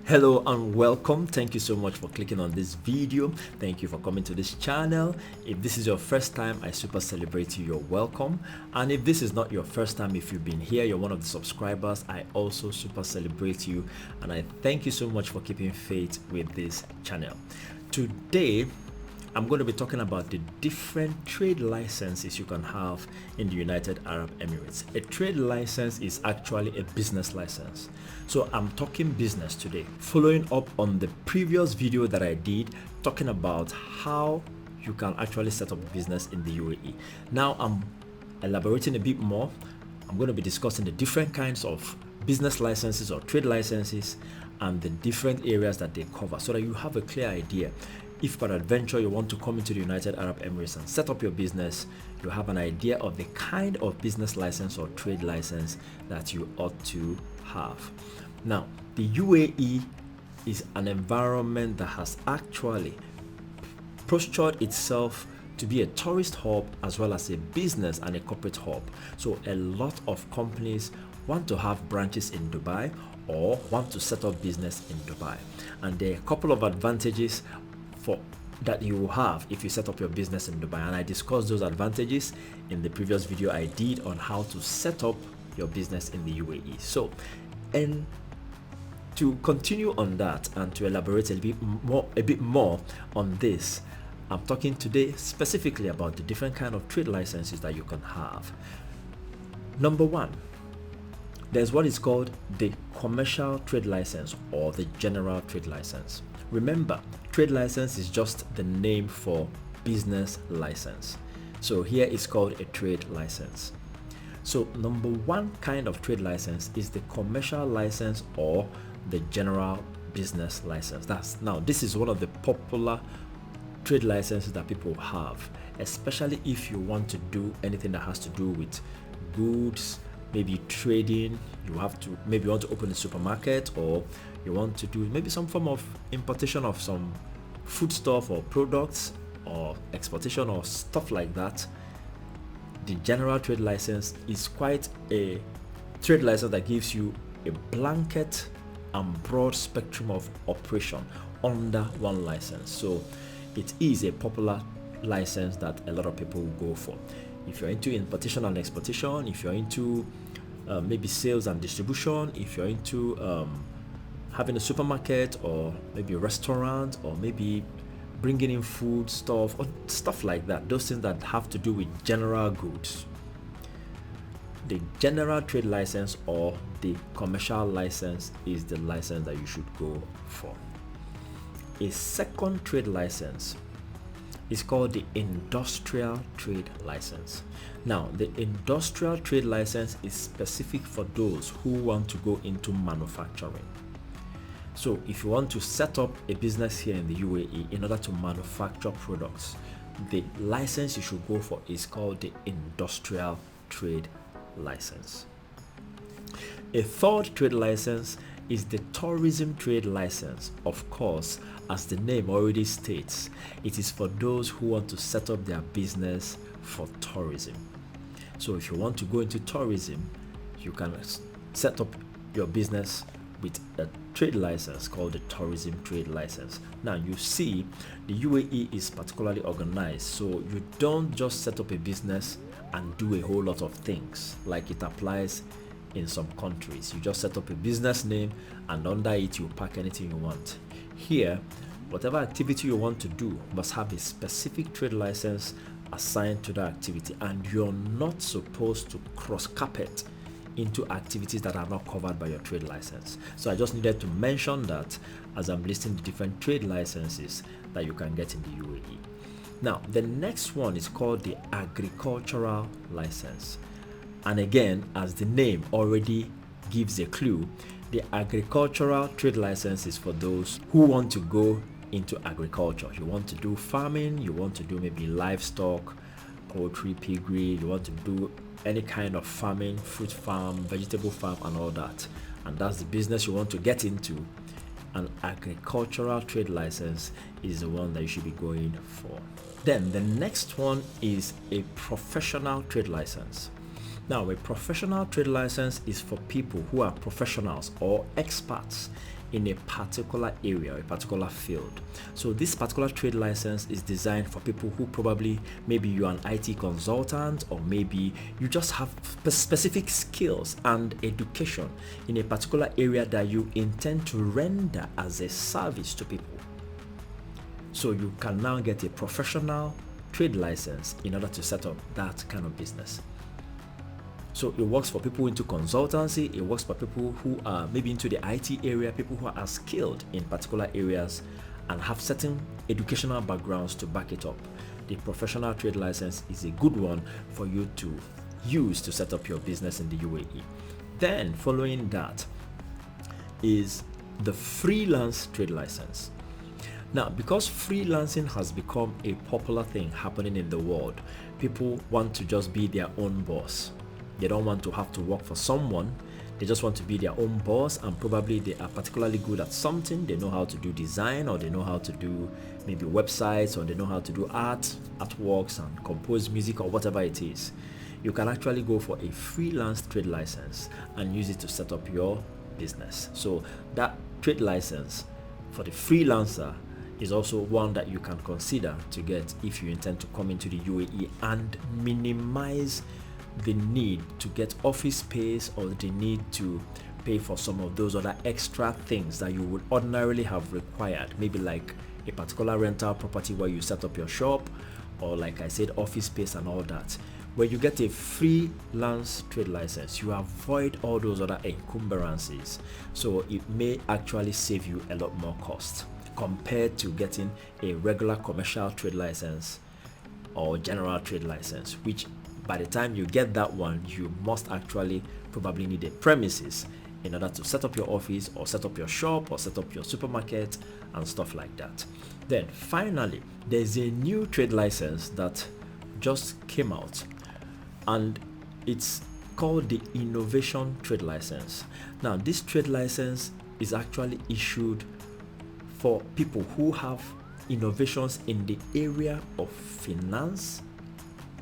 Hello and welcome. Thank you so much for clicking on this video. Thank you for coming to this channel. If this is your first time, I super celebrate you. You're welcome. And if this is not your first time, if you've been here, you're one of the subscribers, I also super celebrate you. And I thank you so much for keeping faith with this channel. Today, I'm going to be talking about the different trade licenses you can have in the United Arab Emirates. A trade license is actually a business license. So I'm talking business today, following up on the previous video that I did talking about how you can actually set up a business in the UAE. Now I'm elaborating a bit more. I'm going to be discussing the different kinds of business licenses or trade licenses and the different areas that they cover so that you have a clear idea. If peradventure you want to come into the United Arab Emirates and set up your business, you have an idea of the kind of business license or trade license that you ought to have. Now, the UAE is an environment that has actually postured itself to be a tourist hub as well as a business and a corporate hub. So a lot of companies want to have branches in Dubai or want to set up business in Dubai. And there are a couple of advantages that you will have if you set up your business in Dubai, and I discussed those advantages in the previous video I did on how to set up your business in the UAE. So, and to continue on that and to elaborate a bit more on this, I'm talking today specifically about the different kind of trade licenses that you can have. Number one, there's what is called the commercial trade license or the general trade license. Remember, trade license is just the name for business license. So here it's called a trade license. So number one kind of trade license is the commercial license or the general business license. Now this is one of the popular trade licenses that people have, especially if you want to do anything that has to do with goods, maybe trading. You want to open a supermarket, or you want to do maybe some form of importation of some foodstuff or products or exportation or stuff like that. The general trade license is quite a trade license that gives you a blanket and broad spectrum of operation under one license. So it is a popular license that a lot of people will go for. If you're into importation and exportation, if you're into maybe sales and distribution, if you're into having a supermarket or maybe a restaurant, or maybe bringing in food stuff or stuff like that, those things that have to do with general goods, the general trade license or the commercial license is the license that you should go for. A second trade license is called the industrial trade license. Now, the industrial trade license is specific for those who want to go into manufacturing. So if you want to set up a business here in the UAE in order to manufacture products, the license you should go for is called the industrial trade license. A third trade license is the tourism trade license. Of course, as the name already states, it is for those who want to set up their business for tourism. So if you want to go into tourism, you can set up your business with a trade license called the tourism trade license. Now you see, the UAE is particularly organized, so you don't just set up a business and do a whole lot of things like it applies in some countries. You just set up a business name and under it you pack anything you want. Here, whatever activity you want to do must have a specific trade license assigned to that activity, and you're not supposed to cross carpet into activities that are not covered by your trade license. So I just needed to mention that as I'm listing the different trade licenses that you can get in the UAE. Now, the next one is called the agricultural license. And again, as the name already gives a clue, the agricultural trade license is for those who want to go into agriculture. You want to do farming, you want to do maybe livestock, poultry, piggery, you want to do any kind of farming, fruit farm, vegetable farm and all that. And that's the business you want to get into. An agricultural trade license is the one that you should be going for. Then the next one is a professional trade license. Now, a professional trade license is for people who are professionals or experts in a particular area, a particular field. So this particular trade license is designed for people who probably, maybe you're an IT consultant, or maybe you just have specific skills and education in a particular area that you intend to render as a service to people. So you can now get a professional trade license in order to set up that kind of business. So it works for people into consultancy, it works for people who are maybe into the IT area, people who are skilled in particular areas and have certain educational backgrounds to back it up. The professional trade license is a good one for you to use to set up your business in the UAE. Then following that is the freelance trade license. Now, because freelancing has become a popular thing happening in the world, people want to just be their own boss. They don't want to have to work for someone. They just want to be their own boss, and probably they are particularly good at something. They know how to do design, or they know how to do maybe websites, or they know how to do artworks and compose music, or whatever it is. You can actually go for a freelance trade license and use it to set up your business. So that trade license for the freelancer is also one that you can consider to get if you intend to come into the UAE and minimize the need to get office space, or the need to pay for some of those other extra things that you would ordinarily have required, maybe like a particular rental property where you set up your shop, or like I said, office space and all that. When you get a freelance trade license, you avoid all those other encumbrances, so it may actually save you a lot more cost compared to getting a regular commercial trade license or general trade license, which by the time you get that one, you must actually probably need a premises in order to set up your office, or set up your shop, or set up your supermarket and stuff like that. Then finally, there's a new trade license that just came out, and it's called the innovation trade license. Now, this trade license is actually issued for people who have innovations in the area of finance,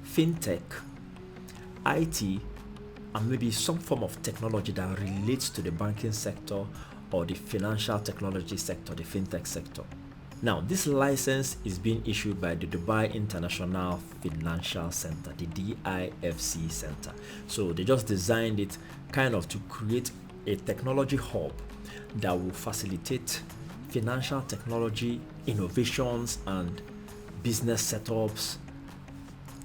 fintech, IT, and maybe some form of technology that relates to the banking sector or the financial technology sector, the fintech sector. Now, this license is being issued by the Dubai International Financial Center, the DIFC Center. So they just designed it kind of to create a technology hub that will facilitate financial technology innovations and business setups,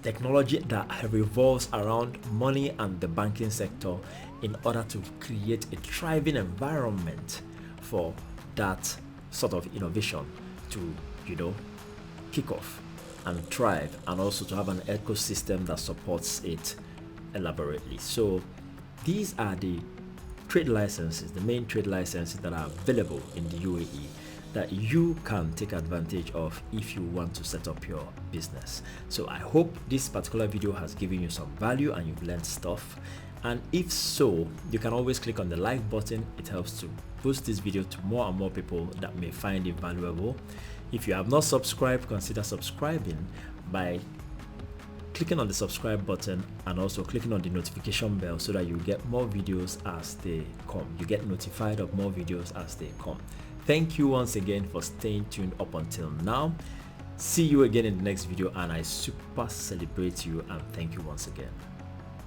technology that revolves around money and the banking sector, in order to create a thriving environment for that sort of innovation to, kick off and thrive, and also to have an ecosystem that supports it elaborately. So these are the trade licenses, the main trade licenses that are available in the UAE that you can take advantage of if you want to set up your business. So I hope this particular video has given you some value and you've learned stuff. And if so, you can always click on the like button. It helps to boost this video to more and more people that may find it valuable. If you have not subscribed, consider subscribing by clicking on the subscribe button and also clicking on the notification bell, so that you get more videos as they come. You get notified of more videos as they come. Thank you once again for staying tuned up until now. See you again in the next video, and I super celebrate you and thank you once again.